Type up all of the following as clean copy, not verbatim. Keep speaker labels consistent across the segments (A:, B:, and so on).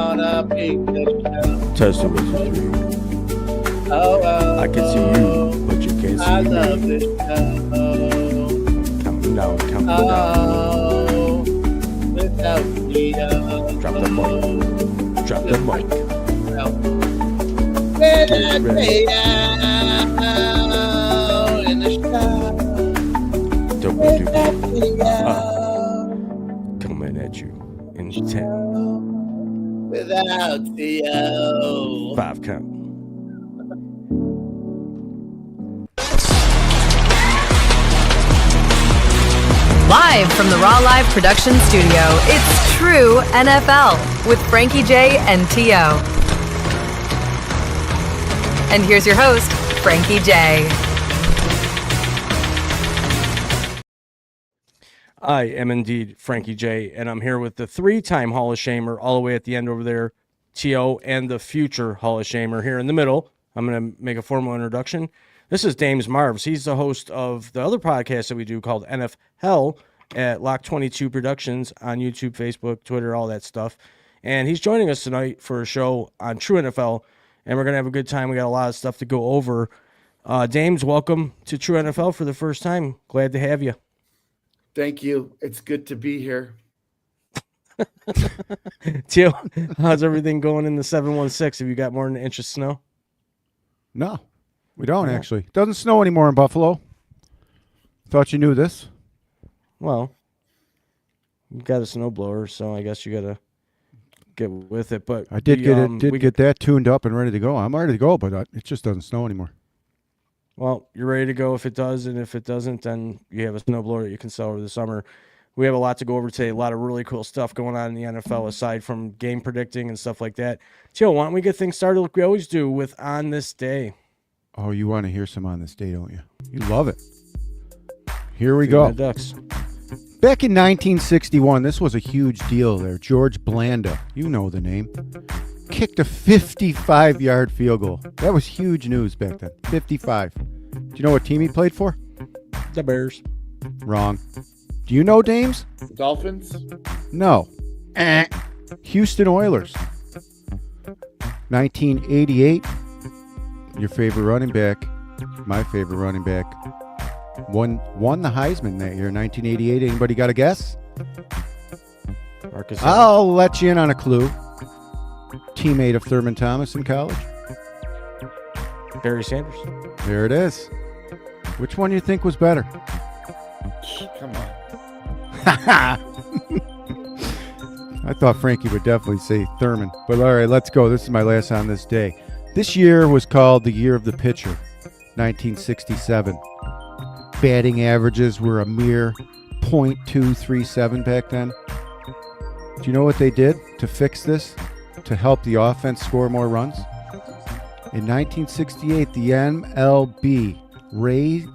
A: wanna pick the show.
B: Test it with the 3. I can see you, but you can't see
A: I
B: me.
A: love this show.
B: Counting down, counting down.
A: Without Theo.
B: Drop the mic. Drop the mic.
A: Without Theo in the show. Without Theo.
B: Coming at you in 10.
A: Without Theo.
B: 5 count.
C: Live from the Raw Live production studio, it's True NFL with Frankie J and T.O. And here's your host, Frankie J.
B: I am indeed Frankie J, and I'm here with the 3-time Hall of Shamer all the way at the end over there, T.O., and the future Hall of Shamer here in the middle. I'm going to make a formal introduction. This is Dames Marvs. He's the host of the other podcast that we do called NFL at Lock 22 Productions on YouTube, Facebook, Twitter, all that stuff. And he's joining us tonight for a show on True NFL, and we're going to have a good time. We got a lot of stuff to go over. Dames, welcome to True NFL for the first time. Glad to have you.
A: Thank you. It's good to be here.
B: Tio, how's everything going in the 716? Have you got more than an inch of snow?
D: No, we don't actually. It doesn't snow anymore in Buffalo. Thought you knew this.
B: Well, you got a snowblower, so I guess you got to get with it. But
D: I did get that tuned up and ready to go. I'm ready to go, but it just doesn't snow anymore.
B: Well, you're ready to go if it does, and if it doesn't, then you have a snowblower that you can sell over the summer. We have a lot to go over today, a lot of really cool stuff going on in the NFL aside from game predicting and stuff like that. Tio, why don't we get things started like we always do with On This Day?
D: Oh, you want to hear some On This Day, don't you? You love it. Here we go.
B: Ducks.
D: Back in 1961, this was a huge deal there. George Blanda, you know the name, kicked a 55-yard field goal. That was huge news back then. 55. Do you know what team he played for?
B: The Bears.
D: Wrong. Do you know, Dames?
A: Dolphins?
D: No. Houston Oilers. 1988. Your favorite running back, my favorite running back, won the Heisman that year, 1988. Anybody got a guess?
B: Marcus.
D: I'll let you in on a clue. Teammate of Thurman Thomas in college.
B: Barry Sanders.
D: There it is. Which one do you think was better?
A: Come on.
D: I thought Frankie would definitely say Thurman. But all right, let's go. This is my last On This Day. This year was called the Year of the Pitcher, 1967. Batting averages were a mere .237 back then. Do you know what they did to fix this? To help the offense score more runs? In 1968, the MLB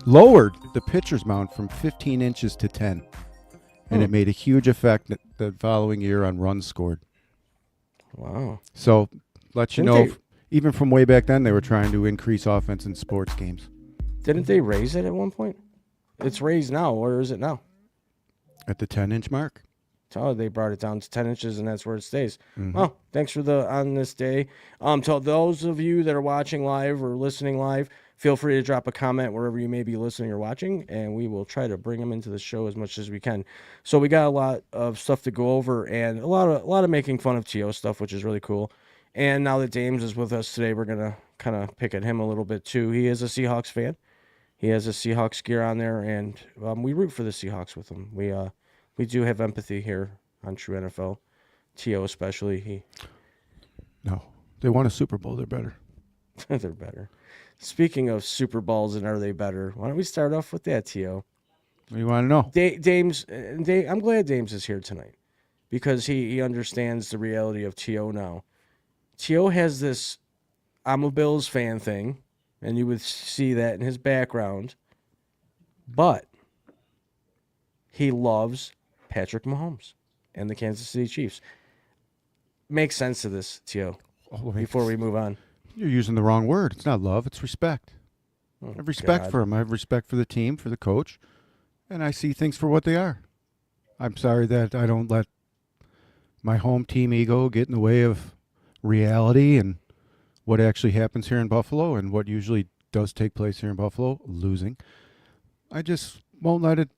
D: lowered the pitcher's mound from 15 inches to 10. And it made a huge effect the following year on runs scored.
B: Wow.
D: So, let you know, even from way back then, they were trying to increase offense in sports games.
B: Didn't they raise it at one point? It's raised now. Where is it now?
D: At the 10-inch mark.
B: Oh, they brought it down to 10 inches, and that's where it stays.
D: Mm-hmm.
B: Well, thanks for the On This Day. To those of you that are watching live or listening live, feel free to drop a comment wherever you may be listening or watching, and we will try to bring them into the show as much as we can. So we got a lot of stuff to go over, and a lot of making fun of T.O. stuff, which is really cool. And now that Dames is with us today, we're gonna kind of pick at him a little bit too. He is a Seahawks fan. He has a Seahawks gear on there, and we root for the Seahawks with him. We do have empathy here on True NFL. T.O. especially.
D: No, they won a Super Bowl. They're better.
B: They're better. Speaking of Super Bowls and are they better, why don't we start off with that, T.O.?
D: What do you want to know?
B: Dames, I'm glad Dames is here tonight because he understands the reality of T.O. now. T.O. has this I'm a Bills fan thing, and you would see that in his background, but he loves Patrick Mahomes and the Kansas City Chiefs. Make sense of this, T.O., before we move on.
D: You're using the wrong word. It's not love. It's respect.
B: Oh,
D: I have respect for him. I have respect for the team, for the coach, and I see things for what they are. I'm sorry that I don't let my home team ego get in the way of reality and what actually happens here in Buffalo and what usually does take place here in Buffalo, losing. I just won't let it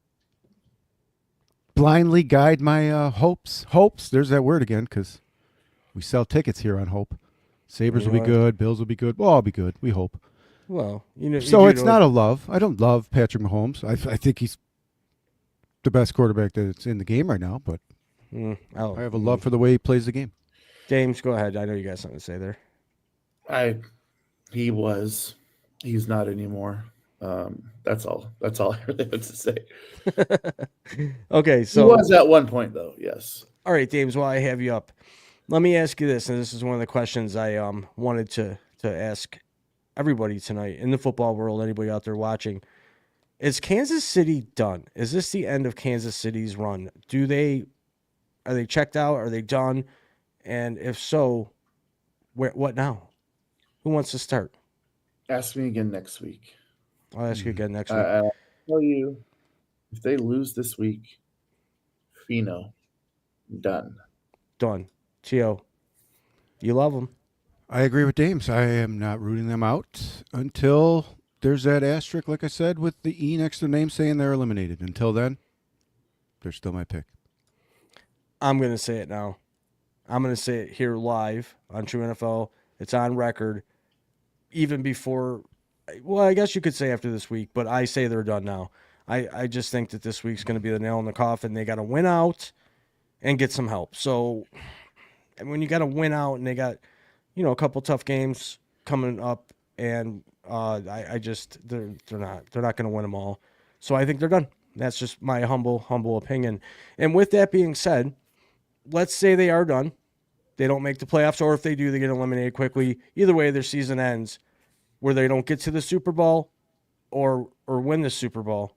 D: blindly guide my hopes. Hopes, there's that word again, because we sell tickets here on hope. Sabres will be good. Bills will be good. We'll all be good. We hope.
B: Well, you know.
D: So it's not a love. I don't love Patrick Mahomes. I think he's the best quarterback that's in the game right now, but I have a love for the way he plays the game.
B: James, go ahead. I know you got something to say there.
A: He's not anymore. That's all I really have to say.
B: Okay, so
A: he was at one point though. Yes.
B: All right, James, while I have you up, let me ask you this, and this is one of the questions I wanted to ask everybody tonight in the football world, anybody out there watching. Is Kansas City done? Is this the end of Kansas City's run? Are they checked out? Are they done? And if so, what now? Who wants to start?
A: Ask me again next week.
B: I'll ask you again next week.
A: I'll tell you, if they lose this week, Fino, done.
B: Done. Tio, you love them.
D: I agree with James. I am not rooting them out until there's that asterisk, like I said, with the E next to the name saying they're eliminated. Until then, they're still my pick.
B: I'm going to say it now. I'm going to say it here live on True NFL. It's on record. Even before, well, I guess you could say after this week, but I say they're done now. I just think that this week's going to be the nail in the coffin. They got to win out and get some help. So, and when you got to win out and they got, a couple tough games coming up, and they're not going to win them all. So I think they're done. That's just my humble opinion. And with that being said, let's say they are done. They don't make the playoffs, or if they do, they get eliminated quickly. Either way, their season ends where they don't get to the Super Bowl or win the Super Bowl.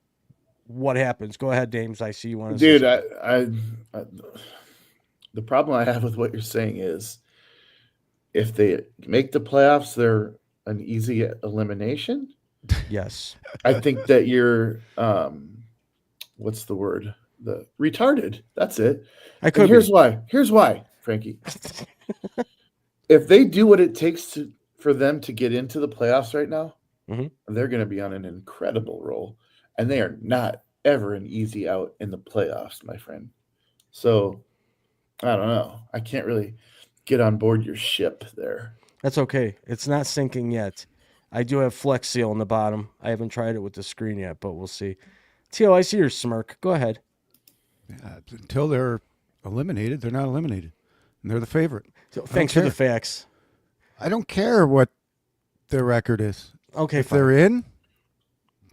B: What happens? Go ahead, Dames. I see you want to.
A: Dude, I the problem I have with what you're saying is, if they make the playoffs, they're an easy elimination.
B: Yes,
A: I think that you're what's the word? The retarded. That's it. Here's why, Frankie. If they do what it takes for them to get into the playoffs right now, they're going to be on an incredible roll, and they are not ever an easy out in the playoffs, my friend. So I don't know. I can't really get on board your ship there.
B: That's okay. It's not sinking yet. I do have Flex Seal in the bottom. I haven't tried it with the screen yet, but we'll see. Tio, I see your smirk. Go ahead.
D: Yeah, until they're eliminated, they're not eliminated. And they're the favorite.
B: So, thanks for the facts.
D: I don't care what their record is.
B: Okay,
D: if they're in,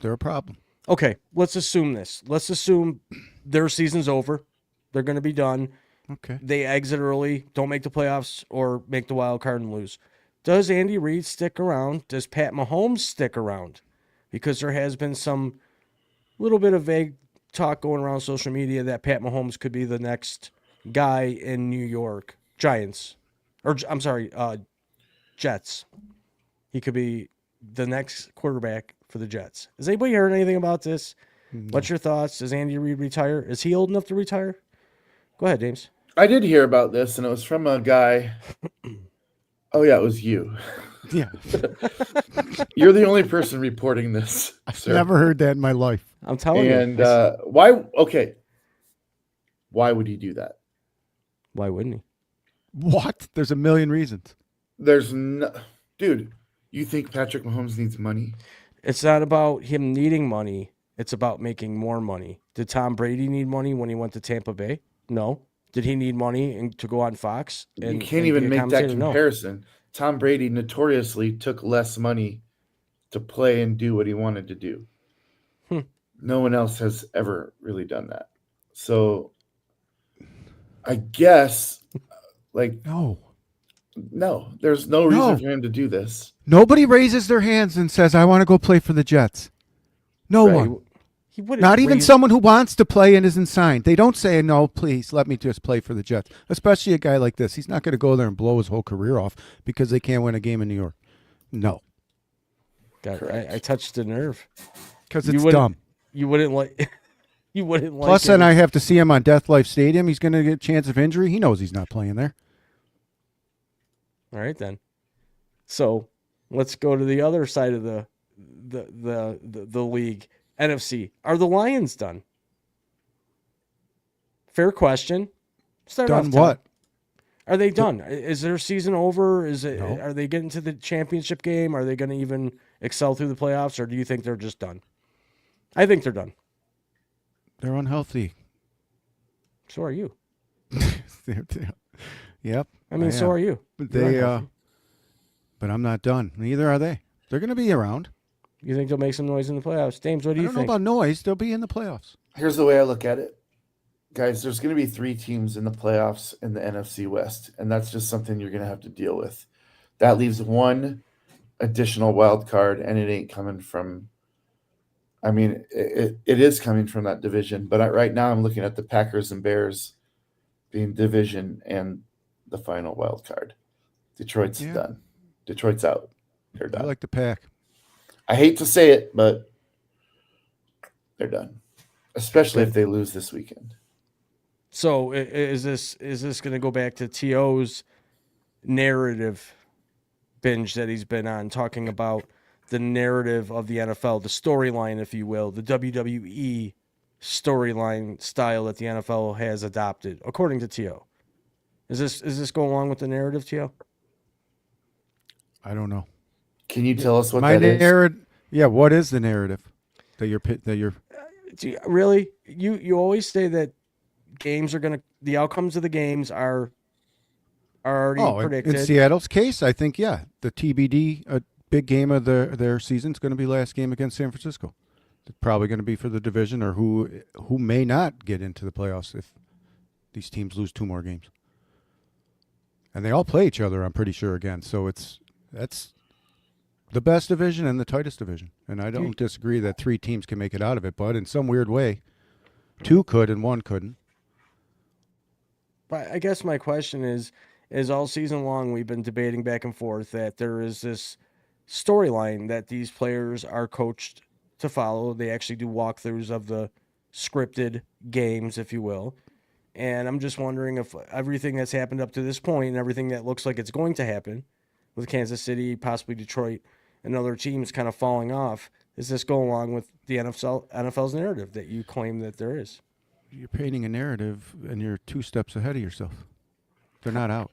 D: they're a problem.
B: Okay, let's assume this. Let's assume their season's over. They're going to be done.
D: Okay.
B: They exit early, don't make the playoffs, or make the wild card and lose. Does Andy Reid stick around? Does Pat Mahomes stick around? Because there has been some little bit of vague talk going around social media that Pat Mahomes could be the next guy in New York Giants. Or, I'm sorry, Jets. He could be the next quarterback for the Jets. Has anybody heard anything about this? No. What's your thoughts? Does Andy Reid retire? Is he old enough to retire? Go ahead, James.
A: I did hear about this, and it was from a guy. Oh, yeah, it was you.
D: Yeah.
A: You're the only person reporting this.
D: I've never heard that in my life.
B: I'm telling you.
A: And why? Okay. Why would he do that?
B: Why wouldn't he?
D: What? There's a million reasons.
A: Dude, you think Patrick Mahomes needs money?
B: It's not about him needing money. It's about making more money. Did Tom Brady need money when he went to Tampa Bay? No. Did he need money to go on Fox?
A: You can't even make that comparison. No. Tom Brady notoriously took less money to play and do what he wanted to do. No one else has ever really done that. So I guess, no, there's no reason for him to do this.
D: Nobody raises their hands and says, I want to go play for the Jets. No one. Not even someone who wants to play and isn't signed. They don't say, no, please, let me just play for the Jets. Especially a guy like this. He's not going to go there and blow his whole career off because they can't win a game in New York. No.
B: God, I touched a nerve.
D: Because it's dumb.
B: You wouldn't like... You wouldn't like
D: Plus, then I have to see him on Death Life Stadium. He's going to get a chance of injury. He knows he's not playing there.
B: All right, then. So let's go to the other side of the league. NFC. Are the Lions done? Fair question. Start
D: done
B: off,
D: what?
B: Are they done? Is their season over?
D: No.
B: Are they getting to the championship game? Are they going to even excel through the playoffs, or do you think they're just done? I think they're done.
D: They're unhealthy.
B: So are you.
D: Yep.
B: I mean, so are you.
D: But I'm not done. Neither are they. They're going to be around.
B: You think they'll make some noise in the playoffs? James, what do you think?
D: I don't know about noise. They'll be in the playoffs.
A: Here's the way I look at it. Guys, there's going to be 3 teams in the playoffs in the NFC West, and that's just something you're going to have to deal with. That leaves one additional wild card, and it ain't coming from – I mean, it is coming from that division, but right now I'm looking at the Packers and Bears being division and the final wild card. Detroit's done. Detroit's out. They're done.
D: I like the Pack.
A: I hate to say it, but they're done, especially if they lose this weekend.
B: So is this going to go back to T.O.'s narrative binge that he's been on, talking about the narrative of the NFL, the storyline, if you will, the WWE storyline style that the NFL has adopted, according to T.O.? Is this go along with the narrative, T.O.?
D: I don't know.
A: Can you tell us what
D: my
A: that
D: narrative? Yeah, what is the narrative that you're
B: really? You always say that games are the outcomes of the games are already predicted.
D: In Seattle's case, I think the TBD, a big game of their season is going to be last game against San Francisco. It's probably going to be for the division, or who may not get into the playoffs if these teams lose 2 more games. And they all play each other, I'm pretty sure, again. So that's the best division and the tightest division. And I don't disagree that 3 teams can make it out of it, but in some weird way, 2 could and 1 couldn't.
B: But I guess my question is all season long we've been debating back and forth that there is this storyline that these players are coached to follow. They actually do walkthroughs of the scripted games, if you will. And I'm just wondering if everything that's happened up to this point and everything that looks like it's going to happen with Kansas City, possibly Detroit, and other teams kind of falling off, does this go along with the NFL's narrative that you claim that there is?
D: You're painting a narrative, and you're 2 steps ahead of yourself. They're not out.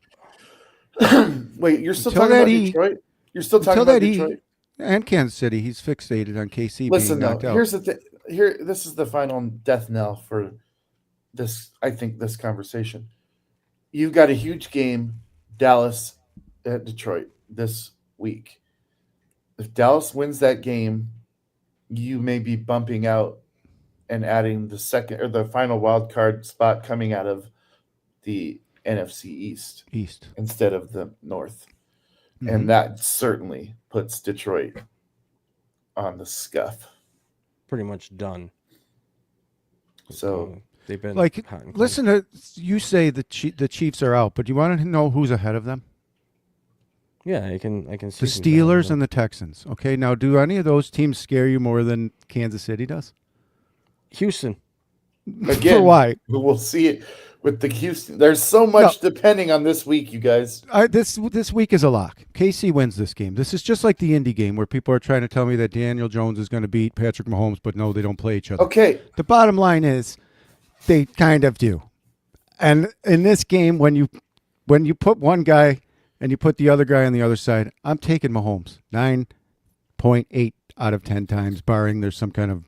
A: Wait, you're still talking about Detroit? You're still talking about Detroit?
D: And Kansas City. He's fixated on KC
A: Listen,
D: being knocked out.
A: Here's the thing. This is the final death knell for this. I think this conversation. You've got a huge game, Dallas at Detroit this week. If Dallas wins that game, you may be bumping out and adding the second or the final wild card spot coming out of the NFC East instead of the North. Mm-hmm. And that certainly puts Detroit on the scuff.
B: Pretty much done.
A: So
B: they've been
D: listen to you say the Chiefs are out, but do you want to know who's ahead of them?
B: Yeah, I can see
D: the Steelers and the Texans. Okay, now do any of those teams scare you more than Kansas City does?
B: Houston.
A: Again,
D: for why?
A: We'll see it with the Houston. There's so much depending on this week, you guys.
D: This week is a lock. KC wins this game. This is just like the Indy game where people are trying to tell me that Daniel Jones is going to beat Patrick Mahomes, but no, they don't play each other.
A: Okay.
D: The bottom line is they kind of do. And in this game, when you put one guy and you put the other guy on the other side, I'm taking Mahomes 9.8 out of 10 times, barring there's some kind of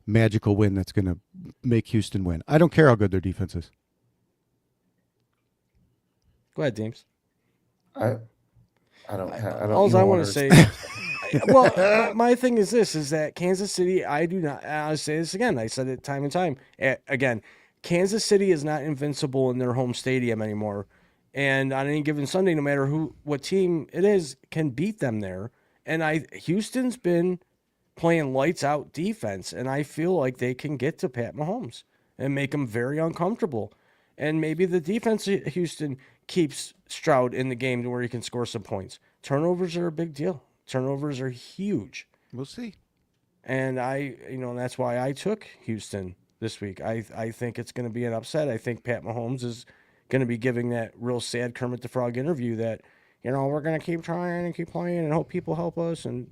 D: magical win that's going to make Houston win. I don't care how good their defense is.
B: Go ahead, James.
A: I don't.
B: All I want to say. Well, my thing is this: is that Kansas City. I'll say this again. I said it time and time again. Kansas City is not invincible in their home stadium anymore, and on any given Sunday, no matter what team it is, can beat them there. And Houston's been playing lights out defense, and I feel like they can get to Pat Mahomes and make him very uncomfortable. And maybe the defense of Houston keeps Stroud in the game to where he can score some points. Turnovers are a big deal. Turnovers are huge.
D: We'll see.
B: And that's why I took Houston this week. I think it's going to be an upset. I think Pat Mahomes is going to be giving that real sad Kermit the Frog interview that we're gonna keep trying and keep playing and hope people help us, and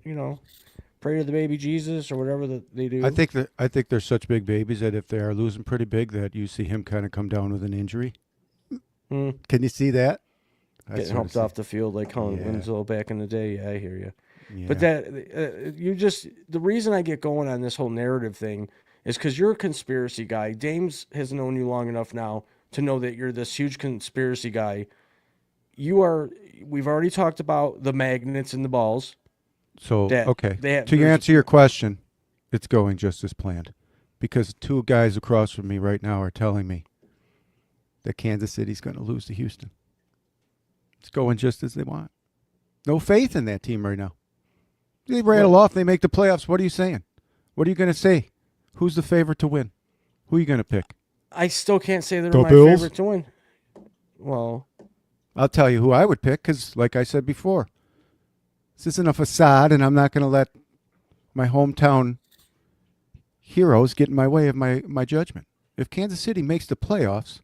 B: pray to the baby Jesus or whatever that they do.
D: I think they're such big babies that if they are losing pretty big, that you see him kind of come down with an injury. Can you see that?
B: Getting helped off the field like Winslow back in the day. Yeah, I hear you.
D: Yeah.
B: But the reason I get going on this whole narrative thing is because you're a conspiracy guy. Dames has known you long enough now to know that you're this huge conspiracy guy. We've already talked about the magnets in the balls.
D: So, okay. To answer your question, it's going just as planned. Because 2 guys across from me right now are telling me that Kansas City's going to lose to Houston. It's going just as they want. No faith in that team right now. They rattle off. They make the playoffs. What are you saying? What are you going to say? Who's the favorite to win? Who are you going to pick?
B: I still can't say they're
D: The
B: my
D: Bills?
B: favorite to win. Well,
D: I'll tell you who I would pick because, like I said before, this isn't a facade, and I'm not going to let my hometown heroes get in my way of my judgment. If Kansas City makes the playoffs,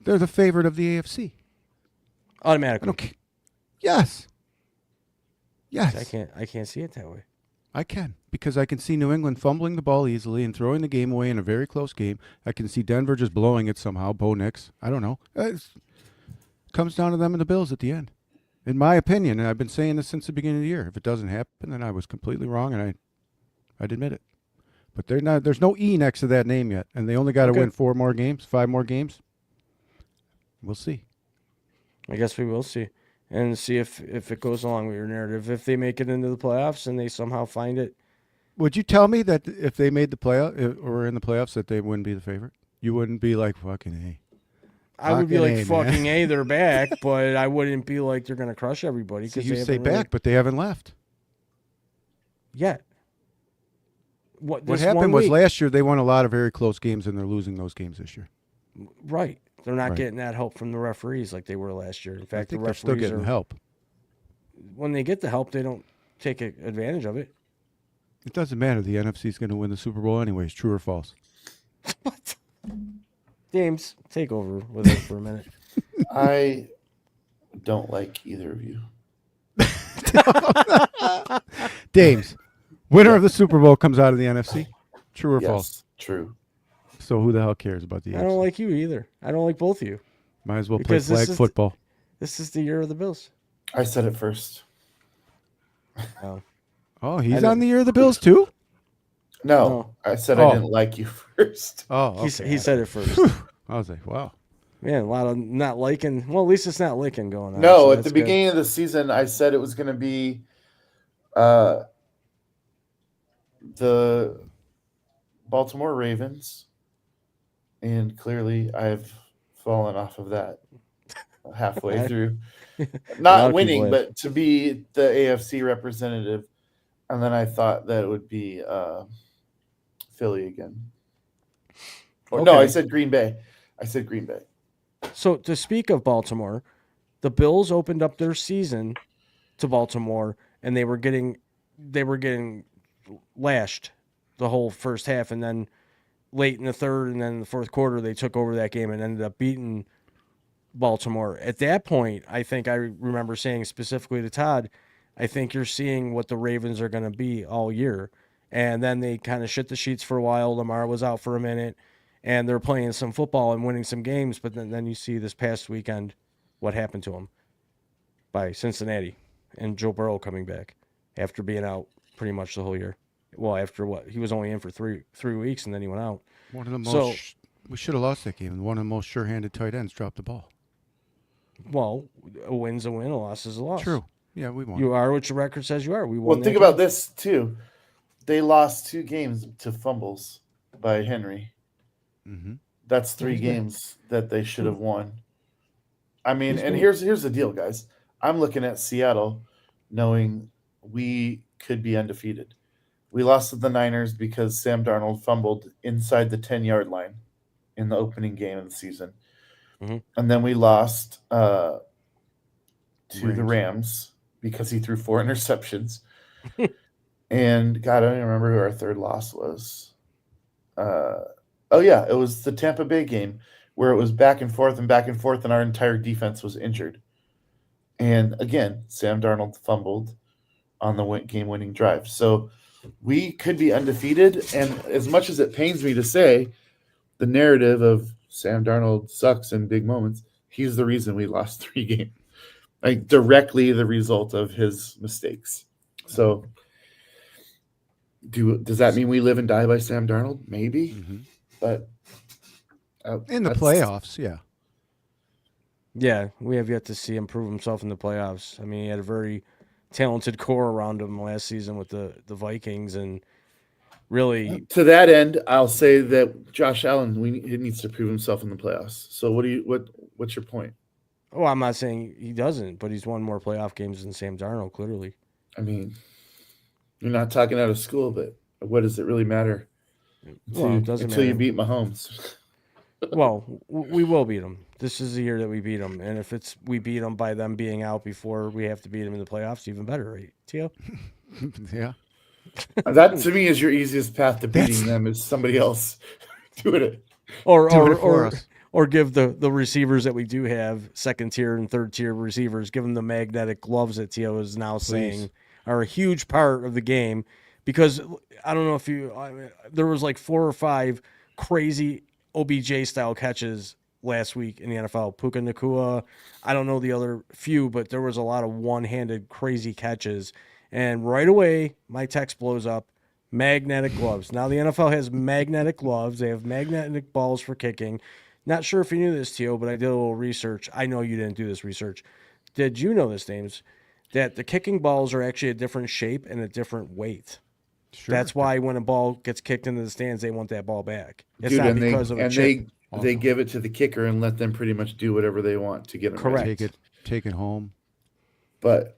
D: they're the favorite of the AFC.
B: automatically.
D: Okay. Yes. Yes.
B: I can't see it that way.
D: I can, because I can see New England fumbling the ball easily and throwing the game away in a very close game. I can see Denver just blowing it somehow. Bo Nix. I don't know. It comes down to them and the Bills at the end. In my opinion, and I've been saying this since the beginning of the year, if it doesn't happen, then I was completely wrong, and I'd admit it. But there's no E next to that name yet, and they only got to win 5 more games. We'll see.
B: I guess we will see. And see if it goes along with your narrative. If they make it into the playoffs and they somehow find it.
D: Would you tell me that if they made the playoff or in the playoffs that they wouldn't be the favorite? You wouldn't be like, fucking A.
B: I would be like, fucking
D: man.
B: A, they're back, but I wouldn't be like they're going to crush everybody.
D: So you say back, but they haven't left.
B: Yet.
D: What happened was last year they won a lot of very close games, and they're losing those games this year.
B: Right. They're not getting that help from the referees like they were last year. In fact,
D: I think they're still getting help.
B: When they get the help, they don't take advantage of it.
D: It doesn't matter. The NFC's going to win the Super Bowl anyways. True or false?
B: What? James, take over with it for a minute.
A: I don't like either of you.
D: Dames, winner of the Super Bowl comes out of the NFC. True or false?
A: True.
D: So who the hell cares about the AFC?
B: I don't like you either. I don't like both of you.
D: Might as well play flag football.
B: This is the year of the Bills.
A: I said it first.
D: Oh, he's on the year of the Bills too?
A: No. I said I didn't like you first.
D: Oh, okay.
B: He said it first.
D: I was like, wow.
B: Man, a lot of not liking. Well, at least it's not licking going on.
A: No, at the beginning of the season, I said it was going to be the Baltimore Ravens. And clearly, I've fallen off of that halfway through. Not winning, but to be the AFC representative. And then I thought that it would be Philly again. Or no, I said Green Bay.
B: So to speak of Baltimore, the Bills opened up their season to Baltimore, and they were getting lashed the whole first half, and then late in the third and then the fourth quarter, they took over that game and ended up beating Baltimore. At that point, I think I remember saying specifically to Todd, I think you're seeing what the Ravens are going to be all year. And then they kind of shit the sheets for a while. Lamar was out for a minute, and they're playing some football and winning some games. But then you see this past weekend what happened to them by Cincinnati and Joe Burrow coming back after being out pretty much the whole year. Well, after what? He was only in for three weeks, and then he went out.
D: One of the most. We should have lost that game. One of the most sure-handed tight ends dropped the ball.
B: Well, a win's a win, a loss is a loss.
D: True. Yeah, we won.
B: You are what your record says you are. We won.
A: Well, think about this, too. They lost 2 games to fumbles by Henry.
D: Mm-hmm.
A: That's 3 games that they should have won. I mean, and here's the deal, guys. I'm looking at Seattle knowing we could be undefeated. We lost to the Niners because Sam Darnold fumbled inside the 10-yard line in the opening game of the season.
B: Mm-hmm.
A: And then we lost to the Rams because he threw 4 interceptions. And, God, I don't even remember who our third loss was. It was the Tampa Bay game where it was back and forth, and our entire defense was injured. And again, Sam Darnold fumbled on the game-winning drive. So we could be undefeated. And as much as it pains me to say, the narrative of Sam Darnold sucks in big moments, he's the reason we lost 3 games. Like directly the result of his mistakes. So does that mean we live and die by Sam Darnold? Maybe.
D: Mm-hmm.
A: But
D: in the playoffs, yeah.
B: Yeah, we have yet to see him prove himself in the playoffs. I mean, he had a very talented core around him last season with the Vikings, and really
A: to that end, I'll say that Josh Allen he needs to prove himself in the playoffs. So what's your point?
B: Oh, I'm not saying he doesn't, but he's won more playoff games than Sam Darnold, clearly.
A: I mean, you're not talking out of school, but what does it really matter?
B: Well, it doesn't
A: until
B: matter.
A: You beat Mahomes.
B: Well, we will beat them. This is the year that we beat them, and if we beat them by them being out before we have to beat them in the playoffs, even better, right, Tio?
D: Yeah.
A: That to me is your easiest path to beating them is somebody else doing it,
B: or give the receivers that we do have, second tier and third tier receivers, give them the magnetic gloves that Tio is now saying are a huge part of the game. Because I don't know if there was like 4 or 5 crazy OBJ style catches last week in the NFL. Puka Nacua, I don't know the other few, but there was a lot of one-handed crazy catches. And right away, my text blows up, magnetic gloves. Now the NFL has magnetic gloves. They have magnetic balls for kicking. Not sure if you knew this, Tio, but I did a little research. I know you didn't do this research. Did you know this, James? That the kicking balls are actually a different shape and a different weight. Sure. That's why when a ball gets kicked into the stands, they want that ball back. It's not because of a chip.
A: They give it to the kicker and let them pretty much do whatever they want to get them.
B: Correct.
A: Ready.
D: Take it home.
A: But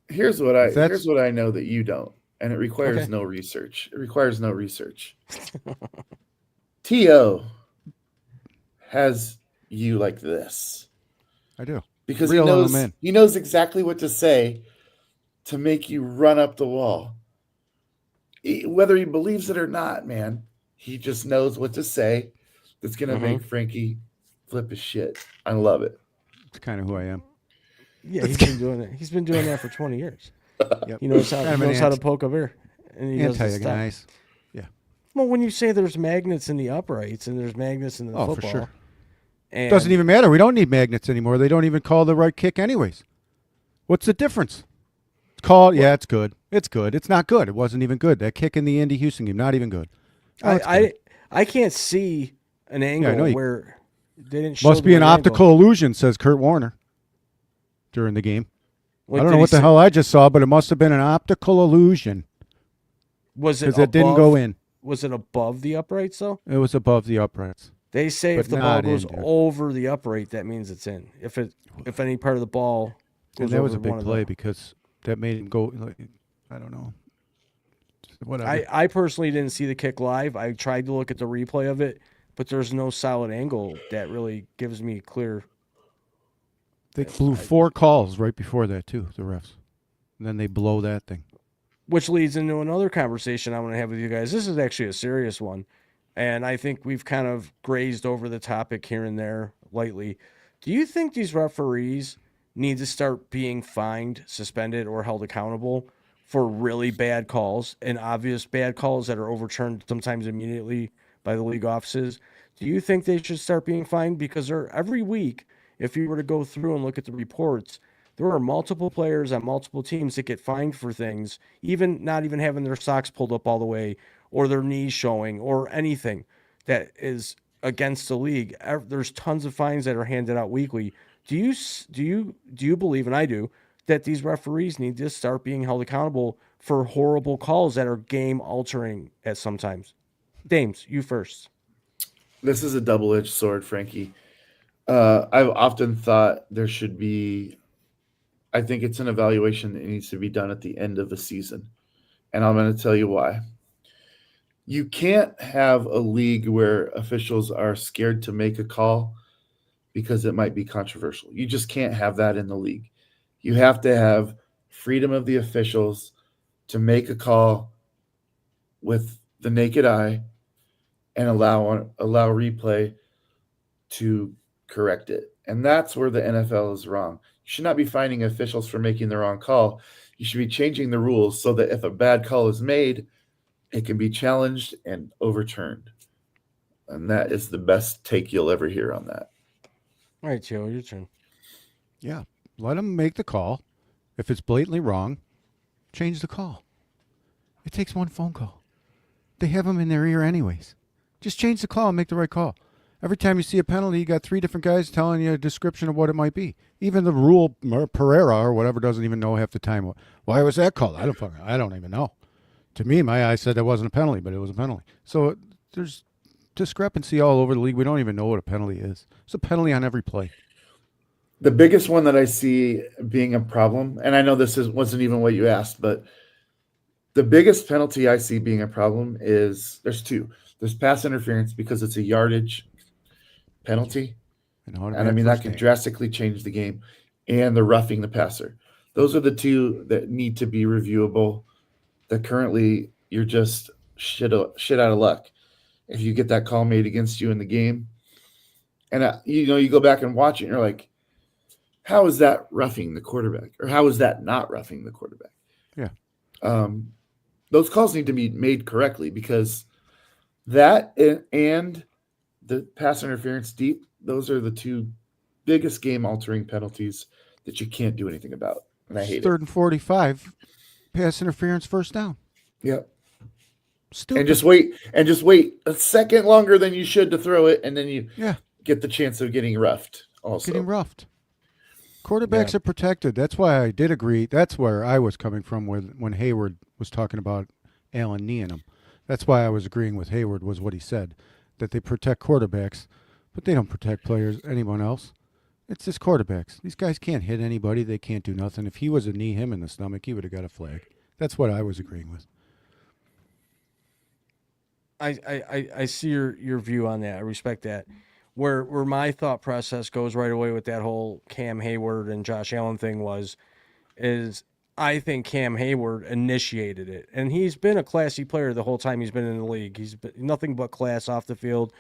A: here's what I know that you don't, and it requires no research. It requires no research. T.O. has you like this.
D: I do.
A: Because he knows exactly what to say to make you run up the wall. Whether he believes it or not, man, he just knows what to say that's going to make Frankie flip his shit. I love it.
D: It's kind of who I am.
B: Yeah, he's been doing it. He's been doing that for 20 years. Yep. He knows how to poke a bear. And he
D: antagonist. Yeah.
B: Well, when you say there's magnets in the uprights and there's magnets in the football.
D: For sure. It doesn't even matter. We don't need magnets anymore. They don't even call the right kick anyways. What's the difference? It's good. It's good. It's not good. It wasn't even good. That kick in the Andy Houston game, not even good.
B: I can't see an angle where they didn't show.
D: Must be an optical illusion, says Kurt Warner during the game. I don't know what the hell I just saw, but it must have been an optical illusion.
B: Was it?
D: Because it didn't go in.
B: Was it above the uprights though?
D: It was above the uprights.
B: They say if the ball goes over the upright, that means it's in. If any part of the ball goes
D: that
B: over
D: was a big play because that made him go. I don't know. Whatever.
B: I personally didn't see the kick live. I tried to look at the replay of it, but there's no solid angle that really gives me clear.
D: They blew 4 calls right before that too, the refs. And then they blow that thing.
B: Which leads into another conversation I want to have with you guys. This is actually a serious one. And I think we've kind of grazed over the topic here and there lightly. Do you think these referees need to start being fined, suspended, or held accountable for really bad calls and obvious bad calls that are overturned sometimes immediately by the league offices? Do you think they should start being fined? Because every week, if you were to go through and look at the reports, there are multiple players on multiple teams that get fined for things, even not even having their socks pulled up all the way or their knees showing or anything that is against the league. There's tons of fines that are handed out weekly. Do you believe, and I do, that these referees need to start being held accountable for horrible calls that are game altering at sometimes? Dames, you first.
A: This is a double-edged sword, Frankie. I've often thought there should be, I think it's an evaluation that needs to be done at the end of the season. And I'm going to tell you why. You can't have a league where officials are scared to make a call because it might be controversial. You just can't have that in the league. You have to have freedom of the officials to make a call with the naked eye and allow replay to correct it. And that's where the NFL is wrong. You should not be fining officials for making the wrong call. You should be changing the rules so that if a bad call is made, it can be challenged and overturned. And that is the best take you'll ever hear on that.
B: All right, Joe, your turn.
D: Yeah. Let them make the call. If it's blatantly wrong, change the call. It takes one phone call. They have them in their ear anyways. Just change the call and make the right call. Every time you see a penalty, you got 3 different guys telling you a description of what it might be. Even the rule Pereira or whatever doesn't even know half the time. Why was that called? I don't even know. To me, my eyes said that wasn't a penalty, but it was a penalty. So there's discrepancy all over the league. We don't even know what a penalty is. It's a penalty on every play.
A: The biggest one that I see being a problem, and I know this wasn't even what you asked, but the biggest penalty I see being a problem is there's 2. There's pass interference because it's a yardage penalty. And I mean, that can drastically change the game. And the roughing the passer. Those are the 2 that need to be reviewable. That currently you're just shit out of luck if you get that call made against you in the game. And, you go back and watch it and you're like, how is that roughing the quarterback? Or how is that not roughing the quarterback?
D: Yeah.
A: Those calls need to be made correctly because that and the pass interference deep, those are the 2 biggest game-altering penalties that you can't do anything about. And I hate it.
D: 3rd and 45, pass interference, first down.
A: Yep.
D: Stupid.
A: And just wait a second longer than you should to throw it, and then you get the chance of getting roughed also.
D: Getting roughed. Quarterbacks are protected. That's why I did agree. That's where I was coming from when Hayward was talking about Allen kneeing him. That's why I was agreeing with Hayward was what he said, that they protect quarterbacks, but they don't protect players, anyone else. It's just quarterbacks. These guys can't hit anybody. They can't do nothing. If he was to knee him in the stomach, he would have got a flag. That's what I was agreeing with.
B: I see your view on that. I respect that. Where my thought process goes right away with that whole Cam Hayward and Josh Allen thing is I think Cam Hayward initiated it. And he's been a classy player the whole time he's been in the league. He's been nothing but class off the field,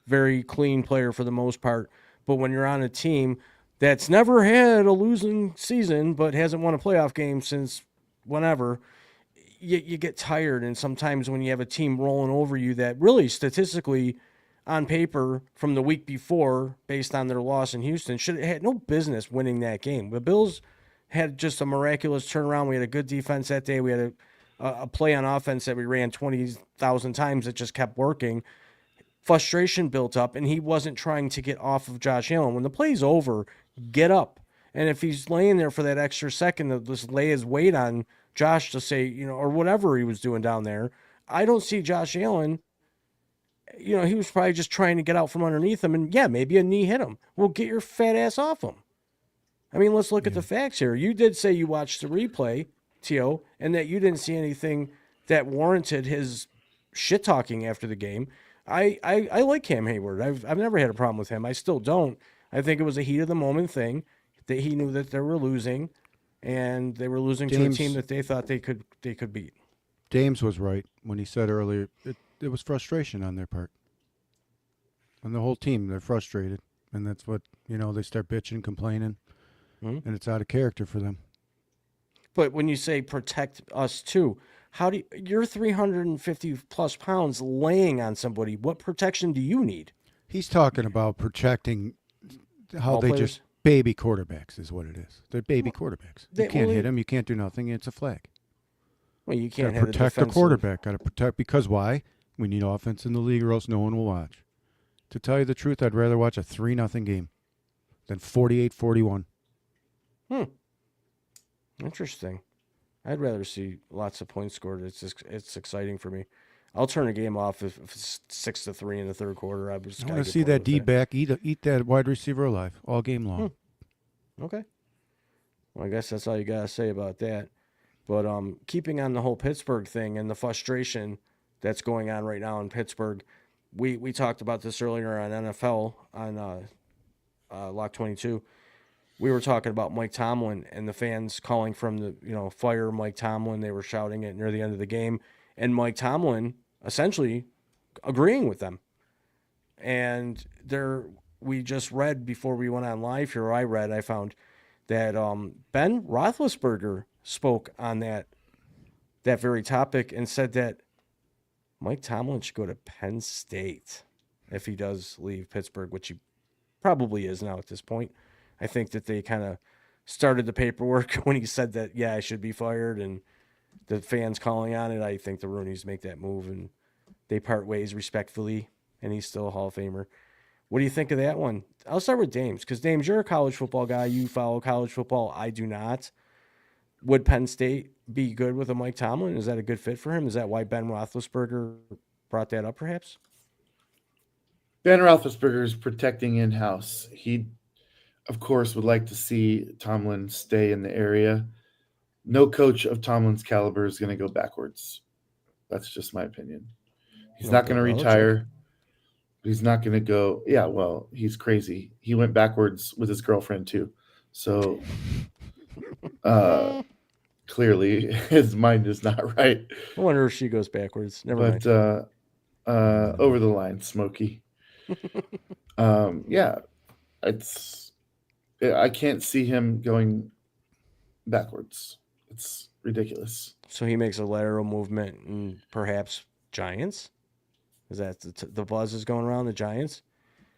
B: very clean player for the most part. But when you're on a team that's never had a losing season but hasn't won a playoff game since whenever, you get tired. And sometimes when you have a team rolling over you that really statistically on paper from the week before, based on their loss in Houston, should have had no business winning that game. The Bills had just a miraculous turnaround. We had a good defense that day. We had a play on offense that we ran 20,000 times that just kept working. Frustration built up, and he wasn't trying to get off of Josh Allen. When the play's over, get up. And if he's laying there for that extra second to just lay his weight on Josh to say, or whatever he was doing down there, I don't see Josh Allen. He was probably just trying to get out from underneath him, and maybe a knee hit him. Well, get your fat ass off him. I mean, let's look at the facts here. You did say you watched the replay, T.O., and that you didn't see anything that warranted his shit talking after the game. I like Cam Hayward. I've never had a problem with him. I still don't. I think it was a heat of the moment thing that he knew that they were losing, and they were losing to a team that they thought they could beat.
D: James was right when he said earlier it was frustration on their part. And the whole team, they're frustrated. And that's what, they start bitching, complaining, and it's out of character for them.
B: But when you say protect us too, you're 350 plus pounds laying on somebody. What protection do you need?
D: He's talking about protecting how they just baby quarterbacks is what it is. They're baby quarterbacks. You can't hit them. You can't do nothing. It's a flag.
B: Well, you can't
D: protect the quarterback. Got to protect because why? We need offense in the league or else no one will watch. To tell you the truth, I'd rather watch a 3-0 game than 48-41.
B: Interesting. I'd rather see lots of points scored. It's exciting for me. I'll turn a game off if it's 6-3 in the third quarter. I want
D: to see that D-back eat that wide receiver alive all game long.
B: Okay. Well, I guess that's all you got to say about that. But keeping on the whole Pittsburgh thing and the frustration that's going on right now in Pittsburgh, we talked about this earlier on NFL on Lock 22. We were talking about Mike Tomlin and the fans calling from the, fire Mike Tomlin. They were shouting it near the end of the game. And Mike Tomlin essentially agreeing with them. And we just read before we went on live here, I found that Ben Roethlisberger spoke on that very topic and said that Mike Tomlin should go to Penn State if he does leave Pittsburgh, which he probably is now at this point. I think that they kind of started the paperwork when he said that, yeah, I should be fired, and the fans calling on it. I think the Rooneys make that move, and they part ways respectfully, and he's still a Hall of Famer. What do you think of that one? I'll start with Dames, because Dames, you're a college football guy. You follow college football. I do not. Would Penn State be good with a Mike Tomlin? Is that a good fit for him? Is that why Ben Roethlisberger brought that up, perhaps?
A: Ben Roethlisberger is protecting in-house. He, of course, would like to see Tomlin stay in the area. No coach of Tomlin's caliber is going to go backwards. That's just my opinion. He's not going to retire. He's not going to go. Yeah, well, he's crazy. He went backwards with his girlfriend too. So clearly his mind is not right.
B: I wonder if she goes backwards. Never mind.
A: Over the line, Smokey. Yeah, I can't see him going backwards. It's ridiculous.
B: So he makes a lateral movement and perhaps Giants? Is that the buzz is going around the Giants?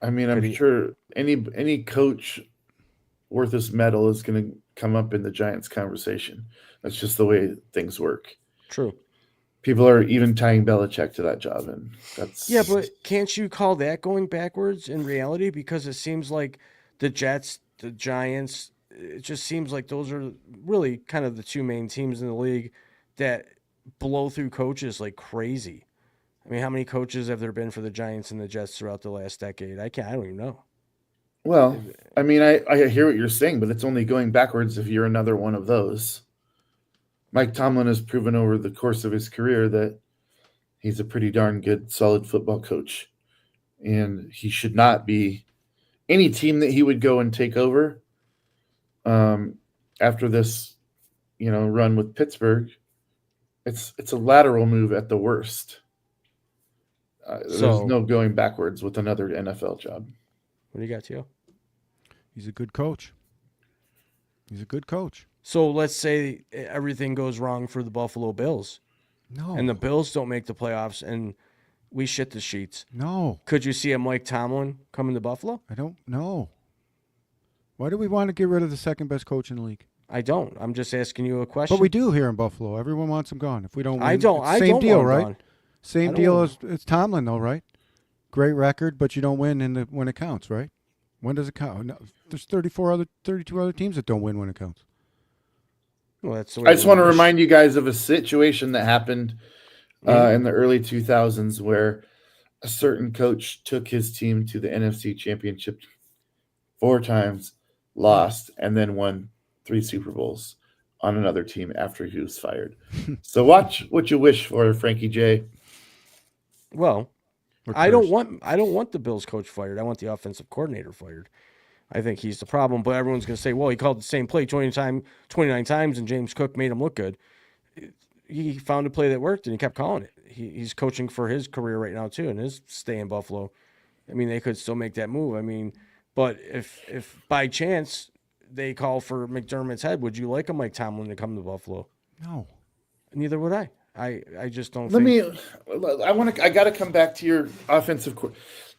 A: I mean, I'm sure any coach worth his medal is going to come up in the Giants conversation. That's just the way things work.
B: True.
A: People are even tying Belichick to that job, and that's...
B: Yeah, but can't you call that going backwards in reality? Because it seems like the Jets, the Giants, it just seems like those are really kind of the two main teams in the league that blow through coaches like crazy. I mean, how many coaches have there been for the Giants and the Jets throughout the last decade? I don't even know.
A: Well, I mean, I hear what you're saying, but it's only going backwards if you're another one of those. Mike Tomlin has proven over the course of his career that he's a pretty darn good, solid football coach. And he should not be any team that he would go and take over after this, run with Pittsburgh. It's a lateral move at the worst. There's no going backwards with another NFL job.
B: What do you got, Tio?
D: He's a good coach.
B: So let's say everything goes wrong for the Buffalo Bills.
D: No.
B: And the Bills don't make the playoffs and we shit the sheets.
D: No.
B: Could you see a Mike Tomlin coming to Buffalo?
D: I don't know. Why do we want to get rid of the second best coach in the league?
B: I don't. I'm just asking you a question.
D: But we do here in Buffalo. Everyone wants him gone. If we don't win,
B: I don't.
D: same deal, right?
B: Gone.
D: Same deal as Tomlin, though, right? Great record, but you don't win when it counts, right? When does it count? No, there's 32 other teams that don't win when it counts.
B: Well, that's the way
A: I just want to remind you guys of a situation that happened in the early 2000s where a certain coach took his team to the NFC Championship 4 times, lost, and then won 3 Super Bowls on another team after he was fired. So watch what you wish for, Frankie J.
B: Well, I don't want the Bills coach fired. I want the offensive coordinator fired. I think he's the problem, but everyone's going to say, well, he called the same play 29 times, and James Cook made him look good. He found a play that worked, and he kept calling it. He's coaching for his career right now, too, and his stay in Buffalo. I mean, they could still make that move. I mean, but if by chance they call for McDermott's head, would you like a Mike Tomlin to come to Buffalo?
D: No.
B: Neither would I. I just don't
A: I got to come back to your offensive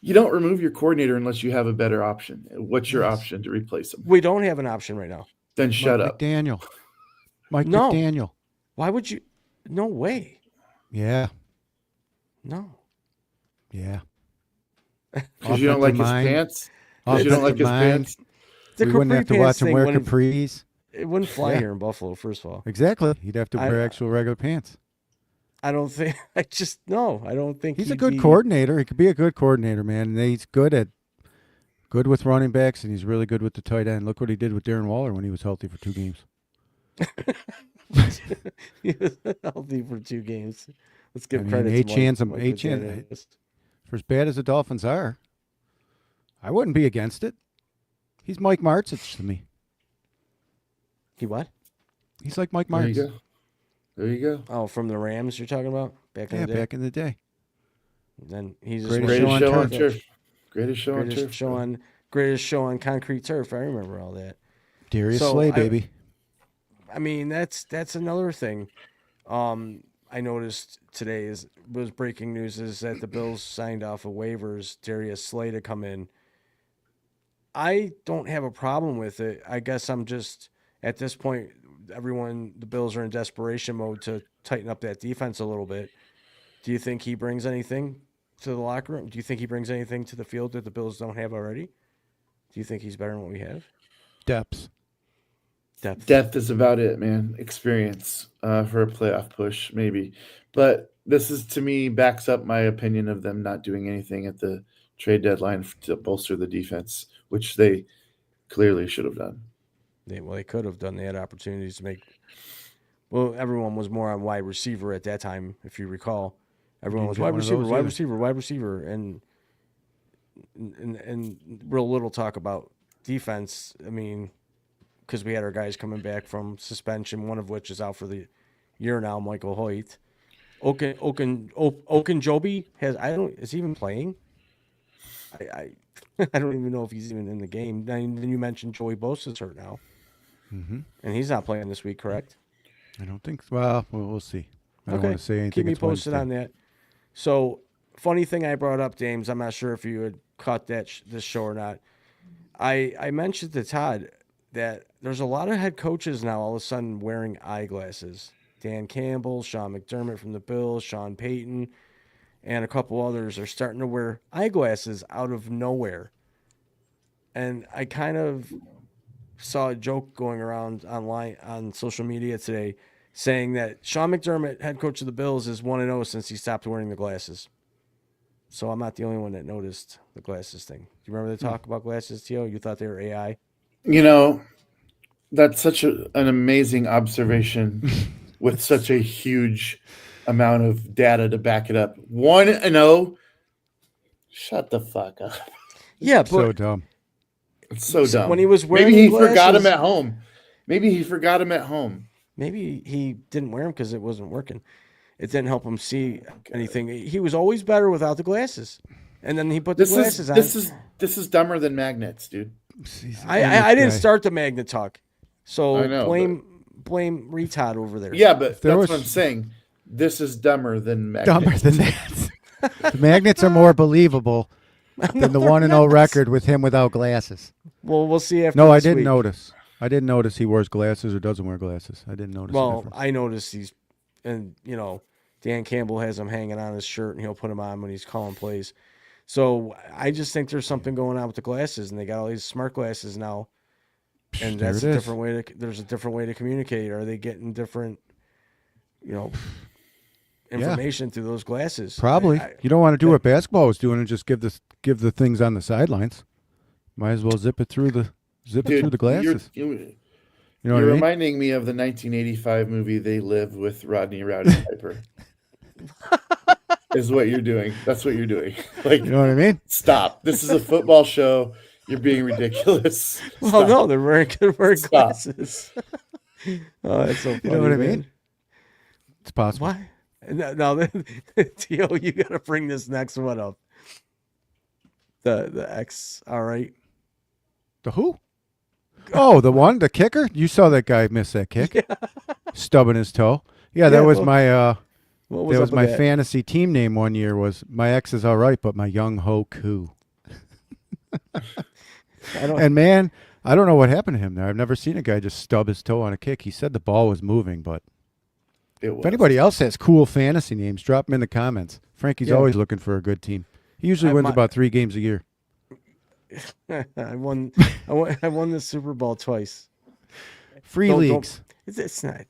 A: you don't remove your coordinator unless you have a better option. What's your option to replace him?
B: We don't have an option right now.
A: Then shut up.
D: Mike McDaniel.
B: Why would you? No way.
D: Yeah.
B: No.
D: Yeah.
A: Because you don't like his pants? Because you don't like his pants?
B: We
D: wouldn't have to watch him wear capris.
B: It wouldn't fly here in Buffalo, first of all.
D: Exactly. He'd have to wear actual regular pants.
B: I don't think. I don't think
D: he's a good coordinator. He could be a good coordinator, man. And he's good with running backs, and he's really good with the tight end. Look what he did with Darren Waller when he was healthy for 2 games.
B: He was healthy for 2 games. Let's give credit to Mike.
D: For as bad as the Dolphins are, I wouldn't be against it. He's Mike Martzich to me.
B: He what?
D: He's like Mike Martz.
A: There you go.
B: Oh, from the Rams you're talking about? Back in the day?
D: Back in the day.
B: Then he's
A: greatest show on turf. Greatest show on turf.
B: Show on Greatest Show on Concrete Turf. I remember all that.
D: Darius Slay, baby.
B: I mean, that's another thing. I noticed today was breaking news is that the Bills signed off of waivers, Darius Slay to come in. I don't have a problem with it. I guess I'm just at this point, the Bills are in desperation mode to tighten up that defense a little bit. Do you think he brings anything to the locker room? Do you think he brings anything to the field that the Bills don't have already? Do you think he's better than what we have?
A: Depth is about it, man. Experience for a playoff push, maybe. But this is, to me, backs up my opinion of them not doing anything at the trade deadline to bolster the defense, which they clearly should have done.
B: They could have done. They had opportunities to make. Well, everyone was more on wide receiver at that time, if you recall. Everyone was wide receiver, and real little talk about defense. I mean, because we had our guys coming back from suspension, one of which is out for the year now, Michael Hoyt. Okunjobi is he even playing? I don't even know if he's even in the game. Then you mentioned Joey Bosa's hurt now, and he's not playing this week, correct?
D: I don't think so. Well, we'll see. I don't want to say anything.
B: Keep me posted on that. So, funny thing I brought up, James, I'm not sure if you had caught this show or not. I mentioned to Todd that there's a lot of head coaches now all of a sudden wearing eyeglasses. Dan Campbell, Sean McDermott from the Bills, Sean Payton, and a couple others are starting to wear eyeglasses out of nowhere. And I kind of saw a joke going around online on social media today saying that Sean McDermott, head coach of the Bills, is 1-0 since he stopped wearing the glasses. So I'm not the only one that noticed the glasses thing. Do you remember the talk about glasses, Tio? You thought they were AI?
A: You know, that's such an amazing observation with such a huge amount of data to back it up. 1-0. Shut the fuck up.
B: Yeah, but
D: so dumb.
A: It's so dumb.
B: When he was wearing
A: maybe he
B: glasses,
A: forgot him at home.
B: Maybe he didn't wear them because it wasn't working. It didn't help him see anything. He was always better without the glasses, and then he put the glasses on.
A: This is dumber than magnets, dude.
B: I didn't start the magnet talk, so
A: I know,
B: blame retard over there.
A: Yeah, but that's what I'm saying. This is dumber than magnets.
D: Dumber than that. The magnets are more believable than the 1-0 record with him without glasses.
B: Well, we'll see after.
D: No, I didn't notice. I didn't notice he wears glasses or doesn't wear glasses. I didn't notice.
B: Well, I noticed and Dan Campbell has them hanging on his shirt, and he'll put them on when he's calling plays. So I just think there's something going on with the glasses, and they got all these smart glasses now, and that's a different way there's a different way to communicate. Are they getting different, information through those glasses?
D: Probably. You don't want to do what basketball was doing and just give the things on the sidelines. Might as well zip it through the glasses.
A: You're reminding me of the 1985 movie They Live with Rodney Rowdy Piper. Is what you're doing. That's what you're doing. Like,
D: you know what I mean?
A: Stop. This is a football show. You're being ridiculous.
B: Well, no, they're wearing glasses. Oh, that's so funny.
D: You know what I mean? It's possible.
B: Why? No, Tio, you got to bring this next one up. The X, all right.
D: The who? Oh, the kicker? You saw that guy miss that kick. Yeah. Stubbing his toe. Yeah, that was my fantasy team name one year was my ex is all right, but my young ho coo. And man, I don't know what happened to him there. I've never seen a guy just stub his toe on a kick. He said the ball was moving, but if anybody else has cool fantasy names, drop them in the comments. Frankie's always looking for a good team. He usually wins about 3 games a year.
B: I won the Super Bowl twice.
D: Free leagues.
B: It's not.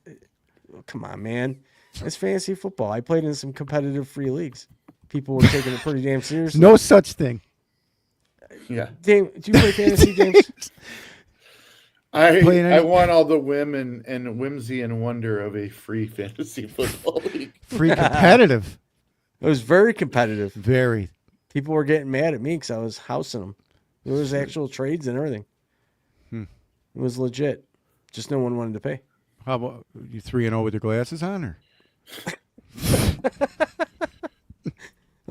B: Come on, man. It's fantasy football. I played in some competitive free leagues. People were taking it pretty damn seriously.
D: No such thing.
A: Yeah.
B: James, do you play fantasy, James?
A: I won all the whim and whimsy and wonder of a free fantasy football league.
D: Free competitive.
B: It was very competitive.
D: Very.
B: People were getting mad at me because I was housing them. There was actual trades and everything. It was legit. Just no one wanted to pay.
D: How about you 3-0 with your glasses on, or?